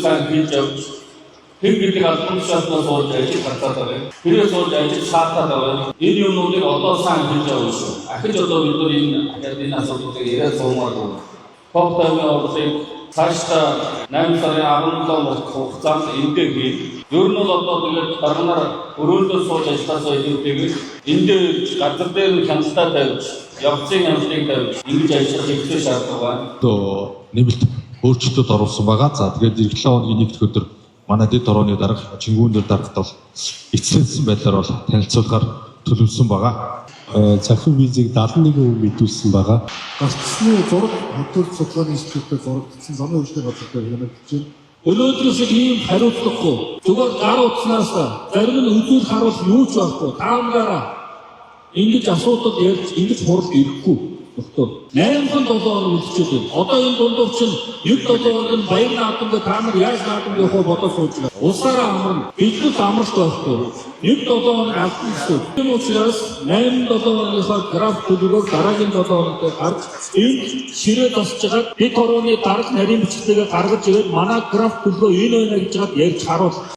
сайн хийж явж хэн гэдэг албан тушаалнаас болж ажил хатаад байгаа. Тэрээс болж ажил шаардаад байгаа. Энэ юмнуудыг одоо сайн хийж явна шүү. Ахиж одоо бид нар энэ асуудлыг яриад суумааргүй. Тогтоомын орлыг цаашдаа 8 сарын 17-нд хугацаанд эндээ хийн. Ер нь бол одоо тэгээд дарганаар өрөөндөө сууж ажилласаа илүүтэйгээр эндээ газар дээр нь хяналтаа тавьж, явцын хяналтыг тавьж ингэж ажиллах хэрэгтэй шаардлага байна. Одоо нэмэлт өөрчлөлтөд оруулсан байгаа. За тэгээд эх 7 хоногийн нэгд өдөр манай дэд орооны дарга Чингүүнээр дарагт бол эцсэлсэн байдлаар бол танилцуулахаар төлөвлөсөн байгаа. Захин визийг 71% мэдүүлсэн байгаа. Гацсны зураг хөтөл судалгааны институтээр зурагдсан замын хөгжлийн газар дээр хянагдаж байна. Өнөөдрөөс ийм хариуцлагагүй зүгээр гар утснаас зарим нь үзүүл харуул юу ч байхгүй таамагаараа ингэж асуудал ярьж ингэж хурал ирэхгүй нөхдөд 8-7 хоног үлдчихэд байна. Одоо энэ дундуур чинь 9-7 хоног нь баяр наадамд таамаг яаж наадамд явах бодож сууж байгаа. Улсаараа амарна. Биднээс амарч байхгүй. 9-7 хоног алдсан гэсэн. Тийм учраас 8-7 хоногийнхаа граф төлөвөөр дараагийн 7 хоногт гарч энэ ширээ тасч байгаа бид хорооны дарга нарийн бичгтээ гаргаж ирээд манай граф төлөвөө энэ байна гэж ярьж харуул.